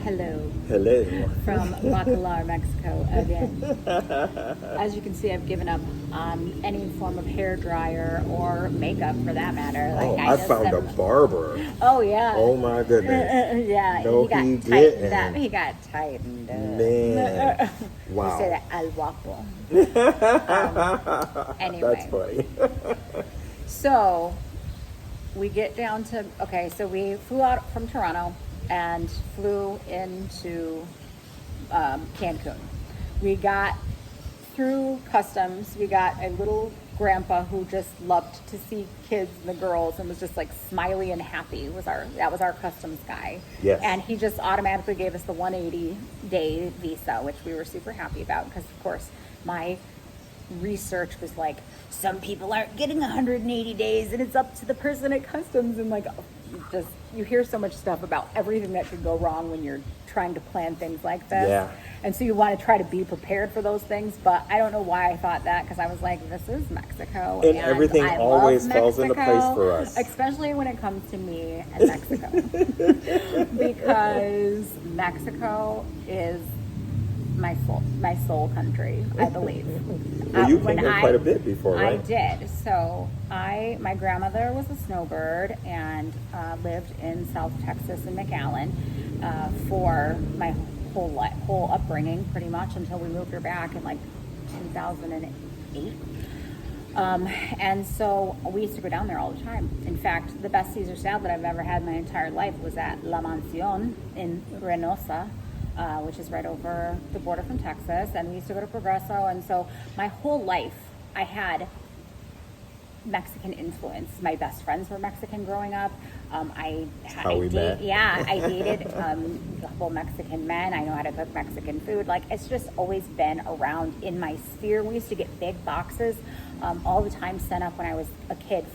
Hello. Hello. From Bacalar, Mexico again. As you can see, I've given up on any form of hair dryer or makeup for that matter. Like, I found a barber. Oh, yeah. Oh, my goodness. Yeah, no, he got he tightened up. didn't. He got tightened up. Man. Wow. You say that, al guapo. Anyway. That's funny. So, we get down to, okay, so we flew out from Toronto and flew into Cancun. We got through customs. We got a little grandpa who just loved to see kids and the girls and was just like smiley and happy. That was our customs guy. Yes. And he just automatically gave us the 180-day visa, which we were super happy about because, of course, my research was like, some people aren't getting 180 days and it's up to the person at customs, and like you hear so much stuff about everything that could go wrong when you're trying to plan things like this. Yeah. And so you want to try to be prepared for those things, but I don't know why I thought that, because I was like, this is Mexico. And everything I always love falls into Mexico, place for us. especially when it comes to me and Mexico. Because Mexico is my soul country, I believe. Well, you came here quite a bit before, right? I did. So my grandmother was a snowbird and lived in South Texas in McAllen for my whole upbringing, pretty much, until we moved her back in like 2008. And so we used to go down there all the time. In fact, the best Caesar salad that I've ever had in my entire life was at La Mansión in Reynosa, which is right over the border from Texas. And we used to go to Progreso. And so my whole life, I had Mexican influence. My best friends were Mexican growing up. I dated a couple Mexican men. I know how to cook Mexican food. Like, it's just always been around in my sphere. We used to get big boxes all the time sent up when I was a kid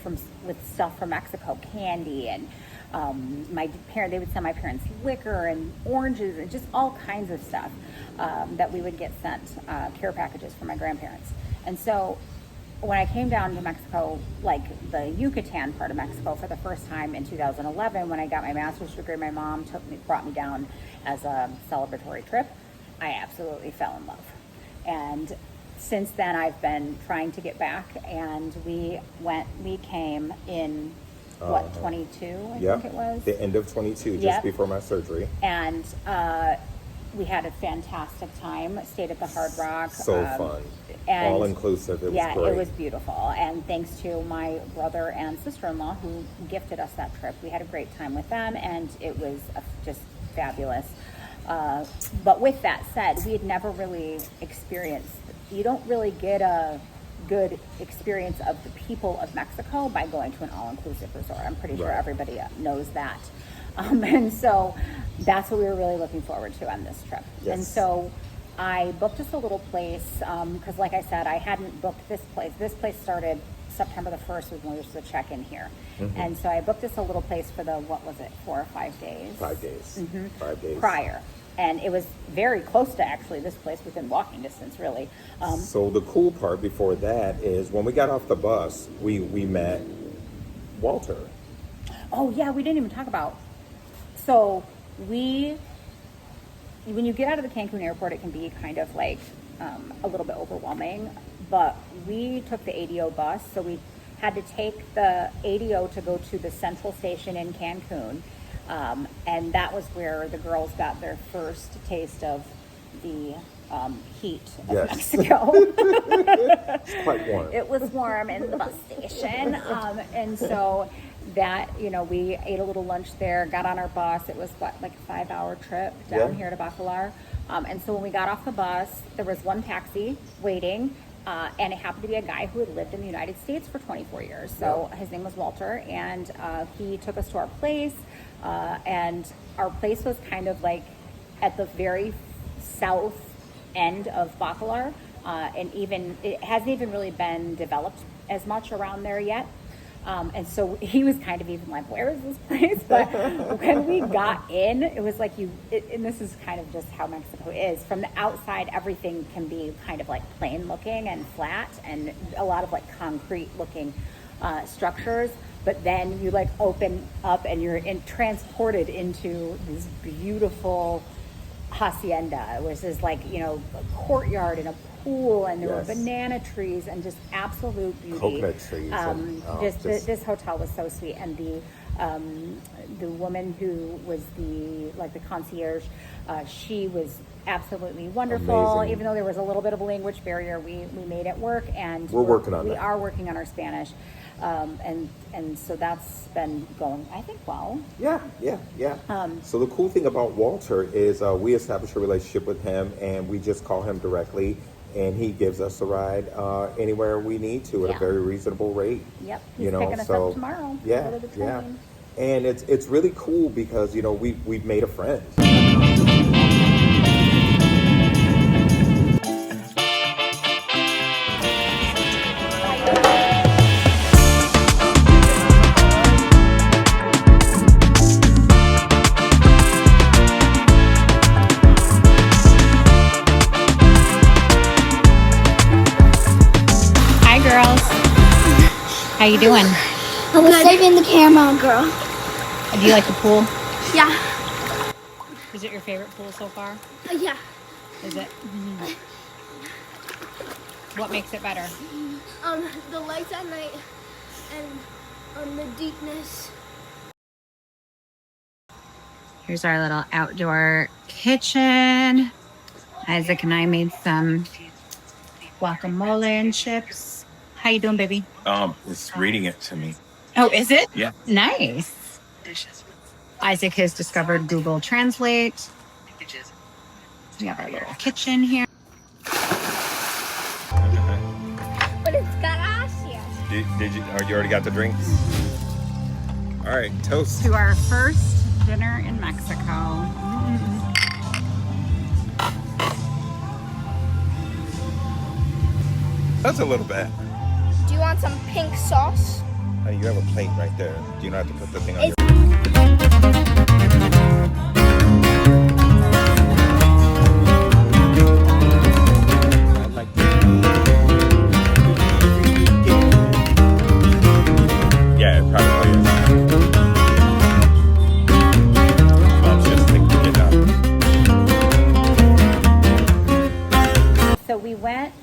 with stuff from Mexico, candy, and they would send my parents liquor and oranges and just all kinds of stuff that we would get sent, care packages from my grandparents. And so when I came down to Mexico, like the Yucatan part of Mexico for the first time in 2011, when I got my master's degree, my mom brought me down as a celebratory trip. I absolutely fell in love. And since then I've been trying to get back, and we came in 22, I think it was? The end of 22, just before my surgery. And we had a fantastic time, stayed at the Hard Rock. So fun. And all inclusive. It was great. Yeah, it was beautiful. And thanks to my brother and sister-in-law who gifted us that trip. We had a great time with them, and it was just fabulous. But with that said, we had never really experienced, you don't really get a good experience of the people of Mexico by going to an all-inclusive resort. I'm pretty sure everybody knows that. And so that's what we were really looking forward to on this trip. Yes. And so I booked us a little place because, like I said, I hadn't booked this place. This place started September the 1st was when we were supposed to check in here. Mm-hmm. And so I booked us a little place for 4 or 5 days? 5 days. Mm-hmm. 5 days. Prior. And it was very close to actually this place, within walking distance, really. So the cool part before that is when we got off the bus, we met Walter. Oh, yeah, we didn't even talk about. So when you get out of the Cancun airport, it can be kind of like a little bit overwhelming. But we took the ADO bus, so we had to take the ADO to go to the central station in Cancun. And that was where the girls got their first taste of the heat of Mexico. It's quite warm. It was warm in the bus station. And so that, we ate a little lunch there, got on our bus. It was like a 5-hour trip down here to Bacalar. And so when we got off the bus, there was one taxi waiting. And it happened to be a guy who had lived in the United States for 24 years. So his name was Walter, and he took us to our place. And our place was kind of like at the very south end of Bacalar. And it hasn't even really been developed as much around there yet. And so he was kind of even like, where is this place? But when we got in, it was like and this is kind of just how Mexico is. From the outside, everything can be kind of like plain looking and flat and a lot of like concrete looking structures. but then you like open up and you're transported into this beautiful hacienda, which is like, you know, a courtyard and a pool, and there were banana trees and just absolute beauty. Coconut trees. This hotel was so sweet, and the woman who was the concierge, she was absolutely wonderful. Amazing. Even though there was a little bit of a language barrier, we made it work, and we're working on that. We are working on our Spanish, and so that's been going, I think, well. Yeah. So the cool thing about Walter is we established a relationship with him, and we just call him directly, and he gives us a ride anywhere we need to at a very reasonable rate. Yep, he's picking us up tomorrow. Yeah. And it's really cool because, you know, we've made a friend. How you doing? I was saving the camera, girl. Do you like the pool? Yeah. Is it your favorite pool so far? Yeah. Is it? What makes it better? The lights at night and the deepness. Here's our little outdoor kitchen. Isaac and I made some guacamole and chips. How you doing, baby? It's reading it to me. Oh, is it? Yeah. Nice. Isaac has discovered Google Translate. We have our little kitchen here. But it's gracias. Did you? Oh, you already got the drinks? All right, toast. To our first dinner in Mexico. That's a little bad. Do you want some pink sauce? Honey, you have a plate right there. Do you not have to put the thing on your... Yeah, it probably is. Mom's just thinking it up. So we went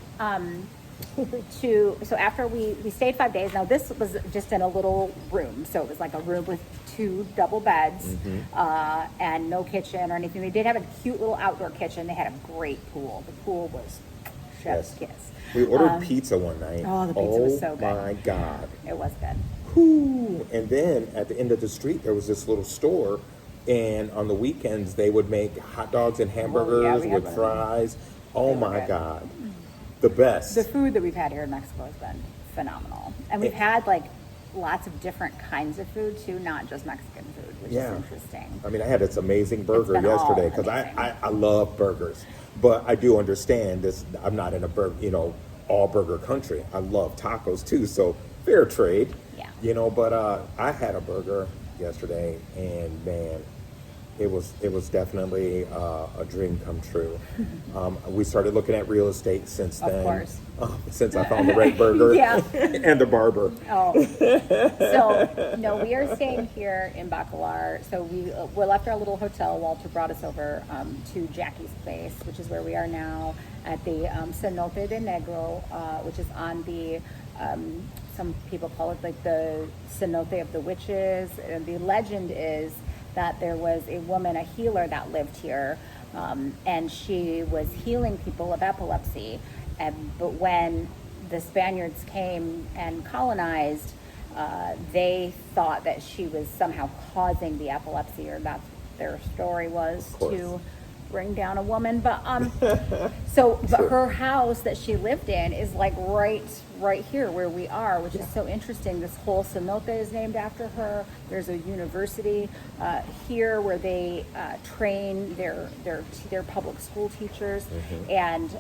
so after we stayed 5 days. Now this was just in a little room, so it was like a room with 2 double beds, and no kitchen or anything. They did have a cute little outdoor kitchen. They had a great pool. The pool was chef's kiss. We ordered pizza one night. Oh, the pizza was so good. Oh my God. It was good. Whew. And then at the end of the street, there was this little store, and on the weekends, they would make hot dogs and hamburgers with fries. Oh my God. The best. The food that we've had here in Mexico has been phenomenal. And we've had like lots of different kinds of food too, not just Mexican food, which is interesting. I mean, I had this amazing burger It's been yesterday because all I love burgers, but I do understand this. I'm not in a all burger country. I love tacos too, so fair trade. Yeah. You know, but I had a burger yesterday, and man, it was definitely a dream come true. We started looking at real estate since then. Of course. Since I found the right burger and the barber. Oh, so no, we are staying here in Bacalar. So we left our little hotel. Walter brought us over to Jackie's place, which is where we are now at the Cenote Negro, which is on the some people call it like the Cenote of the Witches. And the legend is that there was a woman, a healer, that lived here, and she was healing people of epilepsy. But when the Spaniards came and colonized, they thought that she was somehow causing the epilepsy, or that's their story was, to bring down a woman. But but her house that she lived in is like right here where we are, which is so interesting. This whole cenote is named after her. There's a university here where they train their public school teachers, and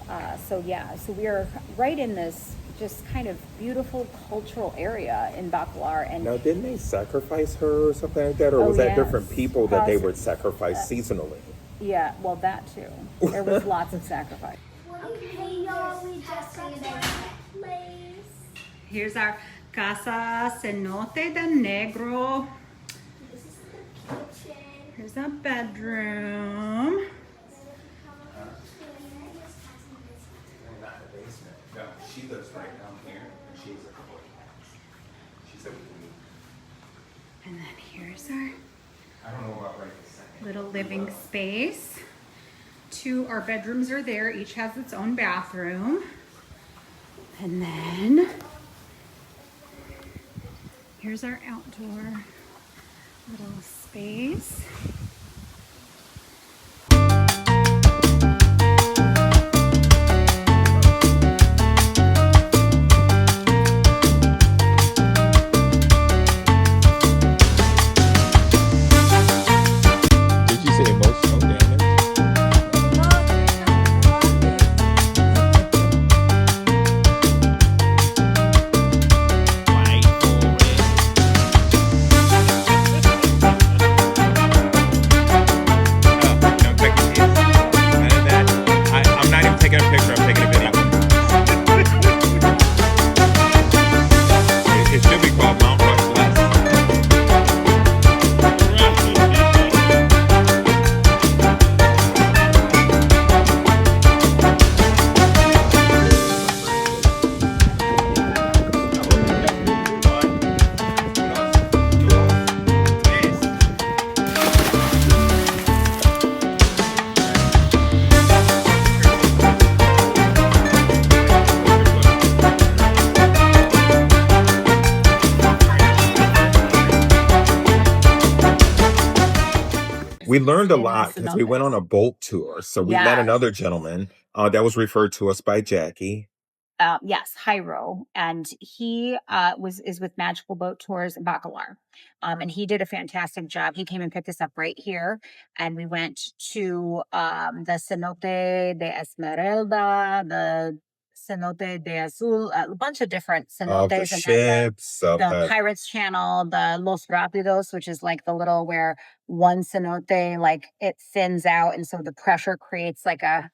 so we are right in this just kind of beautiful cultural area in Bacalar. And now, didn't they sacrifice her or something like that, or was that different people that they would sacrifice seasonally? Yeah, well, that too. There was lots of sacrifice. Okay, y'all, we just got to the place. Here's our Casa Cenote Negro. This is the kitchen. Here's a bedroom. Not in the basement. No, she lives right down here. She's a boy. She said we can. And then here's our I don't know about right this second. little living space. Our bedrooms are there. Each has its own bathroom. And then here's our outdoor little space. Did you say emotional damage? I'm not even taking a picture, I'm taking a video. It should be called Mount Rushmore. We learned a lot because we went on a boat tour. So we met Yes. another gentleman that was referred to us by Jackie. Yes, Jairo, and he is with Magical Tours Bacalar, and he did a fantastic job. He came and picked us up right here, and we went to the Cenote de Esmeralda, the Cenote de Azul, a bunch of different Of the cenotes, and then ships, of the the Pirates Channel, the Los Rápidos, which is like the little where one cenote like it thins out, and so the pressure creates like a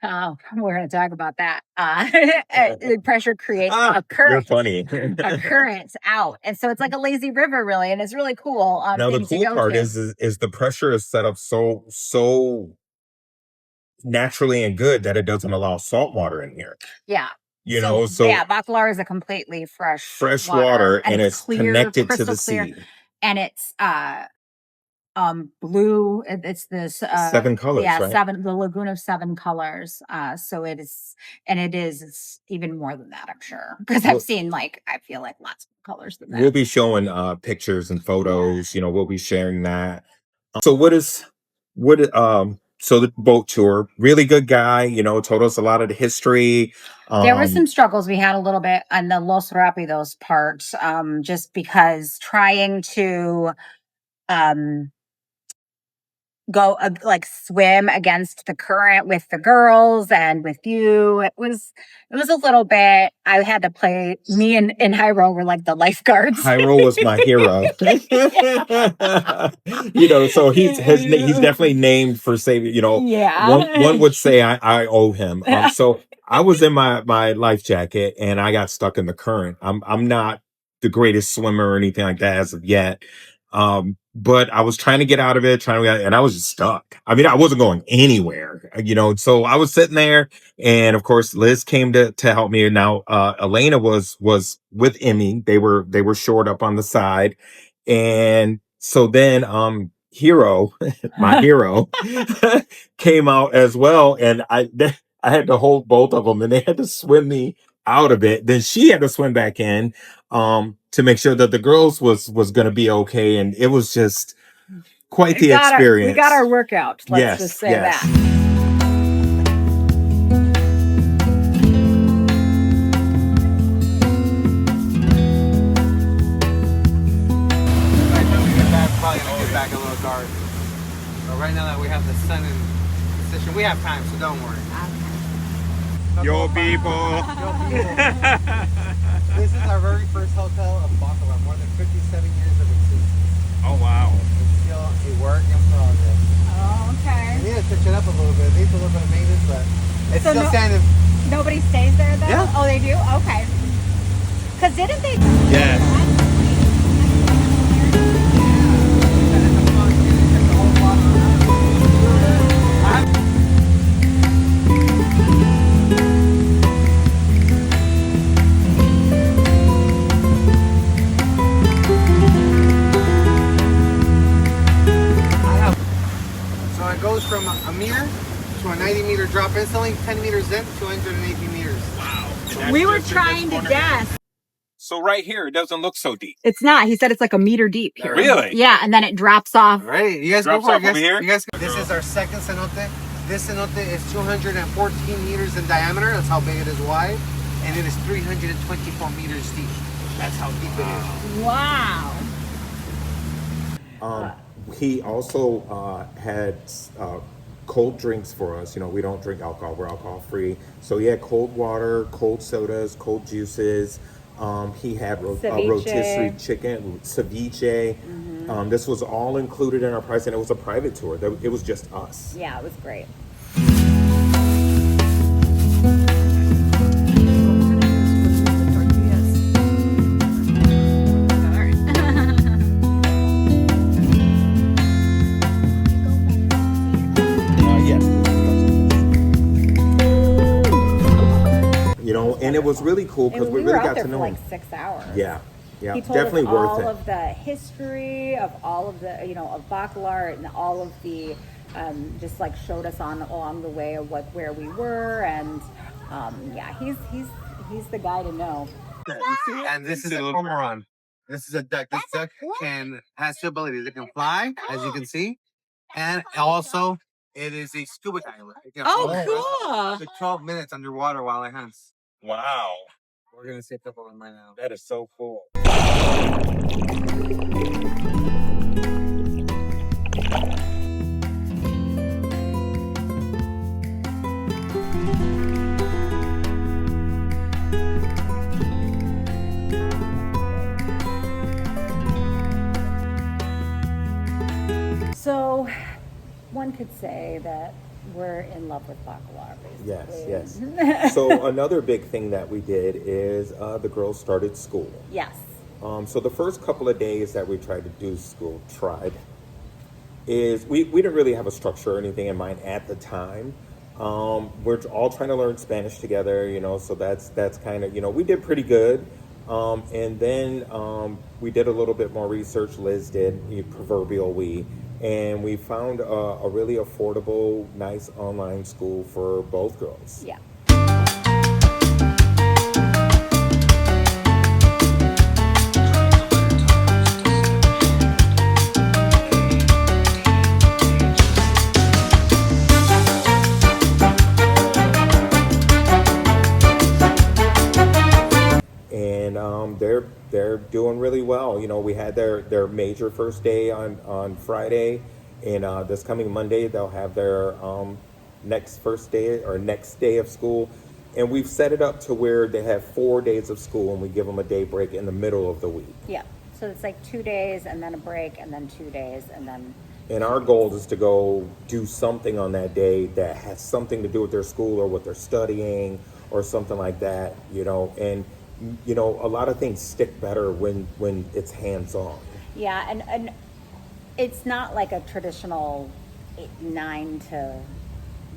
we're going to talk about that. The pressure creates a you're current, funny. a current out, and so it's like a lazy river, really, and it's really cool. Now the Thing to cool go part to. is the pressure is set up so naturally and good that it doesn't allow salt water in here. Yeah. You know, so yeah, Bacalar is a completely fresh water, and it's clear, connected to crystal the clear, sea. and it's blue. It's this 7 colors, yeah, right? the Lagoon of 7 colors. So it is, and it's even more than that, I'm sure, because I've Well, seen I feel like lots of colors than we'll that. be showing pictures and photos. You know, we'll be sharing that. So so the boat tour, really good guy, you know, told us a lot of the history. There were some struggles we had a little bit on the Los Rápidos part, just because trying to go like swim against the current with the girls and with you. It was a little bit. I had to play. Me and Jairo were like the lifeguards. Jairo was my hero. You know, so he's definitely named for saving. You know, Yeah. one would say I owe him. So I was in my life jacket and I got stuck in the current. I'm not the greatest swimmer or anything like that as of yet. But I was trying to get out of it, and I was just stuck. I mean, I wasn't going anywhere, you know. So I was sitting there, and of course, Liz came to help me. Now, Elena was with Emmy. They were shored up on the side, and so then, Hero, my hero, came out as well, and I had to hold both of them, and they had to swim me out of it. Then she had to swim back in. To make sure that the girls was going to be okay, and it was just quite the experience. We got our workout. Let's just say that. Probably gonna get back a little dark. But right now that we have the sun in position, we have time, so don't worry. Yo, people. This is our very first hotel of Bacalar, more than 57 years of existence. Oh wow. It's still a work in progress. Oh, okay. We need to touch it up a little bit. It needs a little bit of maintenance, but it's still standing. Nobody stays there though? Yeah. Oh, they do? Okay. Because didn't they? Yes. So it goes from a mere to a 90-meter drop instantly, 10 meters in, 218 meters. Wow. We were trying to guess. So right here, it doesn't look so deep. It's not. He said it's like a meter deep here. Really? Yeah, and then it drops off. All right, you guys Drops go for off it. over here? You guys, this is our second cenote. This cenote is 214 meters in diameter. That's how big it is wide. And it is 324 meters deep. That's how deep it is. Wow. He also had cold drinks for us. You know, we don't drink alcohol. We're alcohol free. So he had cold water, cold sodas, cold juices. He had rotisserie chicken, ceviche. This was all included in our price, and it was a private tour. It was just us. Yeah, it was great. Yes. You know, and it was really cool because And we we were really out got there to for know like him. 6 hours. Yeah, yeah, He told definitely us worth all it. of the history of all of the, you know, of Bacalar and all of the, just like showed us on along the way of where we were, and yeah, he's the guy to know. And this is a cormorant. This is a duck. This duck has two abilities. It can fly, as you can see, and also it is a scuba diver. It can hold for 12 minutes underwater while it hunts. Wow. We're gonna see a couple of them right now. That is so cool. So one could say that we're in love with Bacalar, basically. Yes. So another big thing that we did is the girls started school. Yes. So the first couple of days that we tried to do school, is we didn't really have a structure or anything in mind at the time. We're all trying to learn Spanish together, you know, so that's kind of, you know, we did pretty good. And then we did a little bit more research. Liz did, the proverbial we, and we found a really affordable, nice online school for both girls. Yeah. And they're doing really well. You know, we had their major first day on Friday, and this coming Monday they'll have their next day of school, and we've set it up to where they have 4 days of school, and we give them a day break in the middle of the week. Yeah. So it's like 2 days and then a break and then 2 days and then. And our goal is to go do something on that day that has something to do with their school or what they're studying or something like that, you know. And you know, a lot of things stick better when it's hands-on. Yeah, and it's not like a traditional 9 to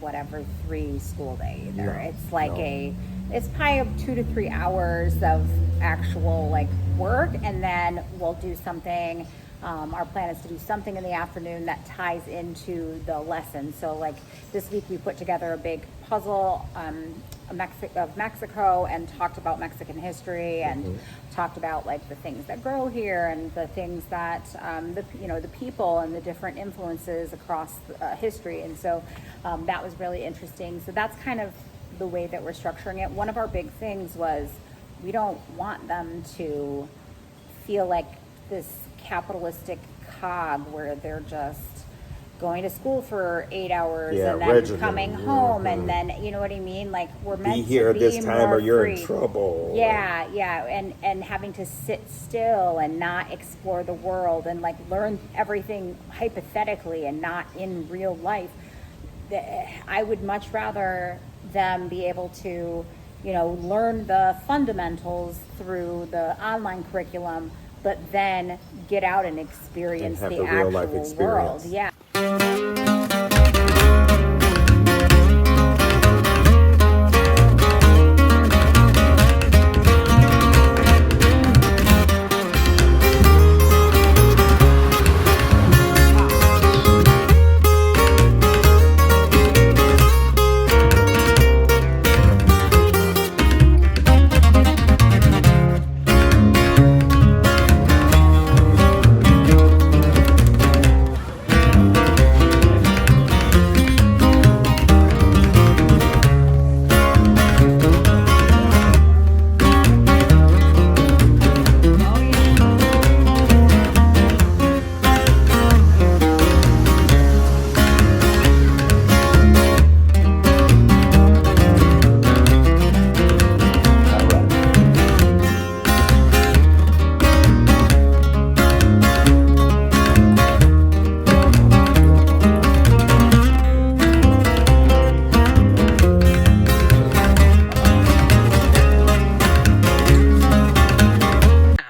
whatever 3 school day either. No, It's like no. it's probably 2 to 3 hours of actual like work, and then we'll do something. Our plan is to do something in the afternoon that ties into the lesson. So like this week we put together a big puzzle of Mexico and talked about Mexican history and talked about like the things that grow here and the things that the people and the different influences across history. And so that was really interesting. So that's kind of the way that we're structuring it. One of our big things was we don't want them to feel like this capitalistic cog where they're just going to school for 8 hours and then regimen. coming home and then, you know what I mean? Like we're meant Be here to be this time more or you're free. in trouble. Yeah, and having to sit still and not explore the world and like learn everything hypothetically and not in real life. I would much rather them be able to, learn the fundamentals through the online curriculum, but then get out and experience have the the real life actual world. experience. Yeah.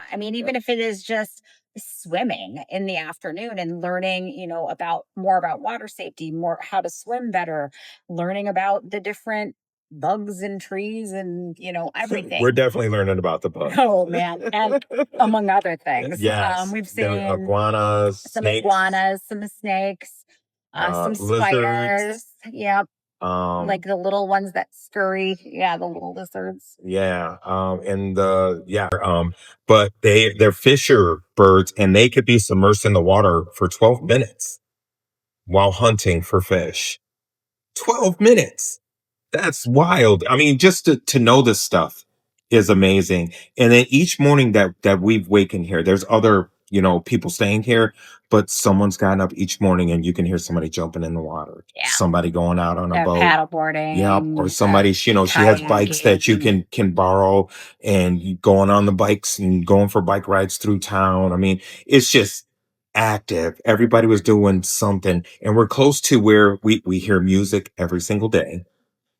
I mean, even if it is just swimming in the afternoon and learning, about more about water safety, more how to swim better, learning about the different bugs and trees and, everything. We're definitely learning about the bugs. Oh man, and among other things. Yes. We've There seen are iguanas, some snakes, iguanas, some snakes, some spiders. lizards. Yep. Like The little ones that scurry. Yeah, the little lizards. but they're fisher birds and they could be submersed in the water for 12 minutes while hunting for fish. 12 minutes. That's wild. I mean, just to know this stuff is amazing. And then each morning that we've wakened here, there's other, people staying here, but someone's gotten up each morning and you can hear somebody jumping in the water. Yeah. Somebody going out on a boat. Paddleboarding. Yep. Or somebody, she has bikes that you can borrow and going on the bikes and going for bike rides through town. I mean, it's just active. Everybody was doing something. And we're close to where we hear music every single day.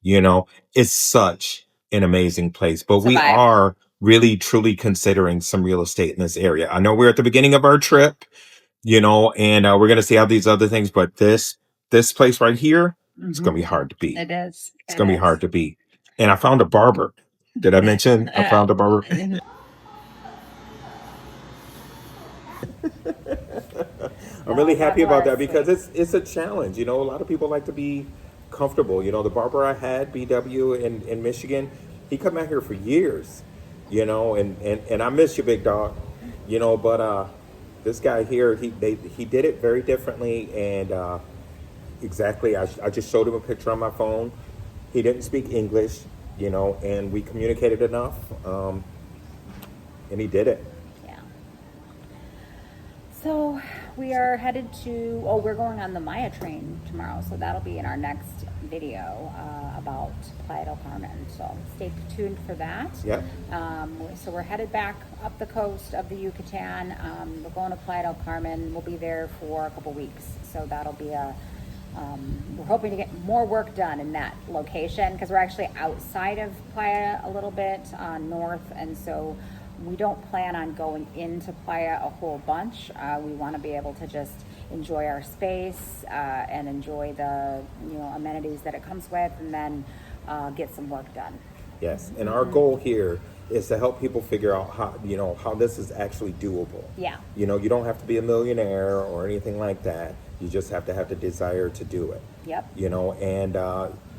It's such an amazing place, but we are really truly considering some real estate in this area. I know we're at the beginning of our trip, and we're going to see how these other things, but this place right here, it's going to be hard to beat. It is. It's going to be hard to beat. And I found a barber. Did I mention I found a barber? I'm really happy about that because it's a challenge. A lot of people like to be comfortable. The barber I had, BW in Michigan, he come out here for years, and I miss you, big dog, but this guy here, he did it very differently, and exactly, I just showed him a picture on my phone. He didn't speak English, and we communicated enough, and he did it. Yeah. So we are headed to, we're going on the Maya train tomorrow, so that'll be in our next video about Playa del Carmen. So stay tuned for that. Yeah. So we're headed back up the coast of the Yucatan. We're going to Playa del Carmen. We'll be there for a couple weeks. So that'll be we're hoping to get more work done in that location because we're actually outside of Playa a little bit north, and so we don't plan on going into Playa a whole bunch. We want to be able to just enjoy our space and enjoy the amenities that it comes with, and then get some work done. Yes, and our goal here is to help people figure out how this is actually doable. Yeah. You don't have to be a millionaire or anything like that. You just have to have the desire to do it. Yep. And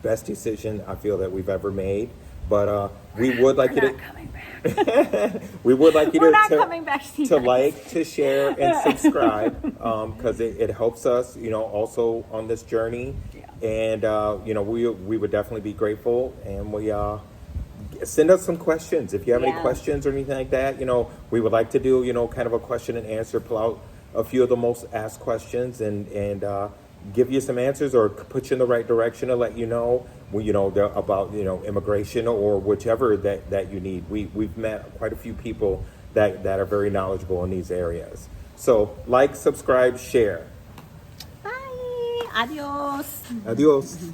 best decision I feel that we've ever made. But we would like you to coming back. we would like you We're not coming back to like, to share, and subscribe because it helps us, also on this journey. Yeah. And we would definitely be grateful, and we send us some questions if you have any questions or anything like that. We would like to do kind of a question and answer, pull out a few of the most asked questions and give you some answers or put you in the right direction to let you know about immigration or whichever that you need. We've met quite a few people that are very knowledgeable in these areas. So like, subscribe, share. Bye. Adios. Adios.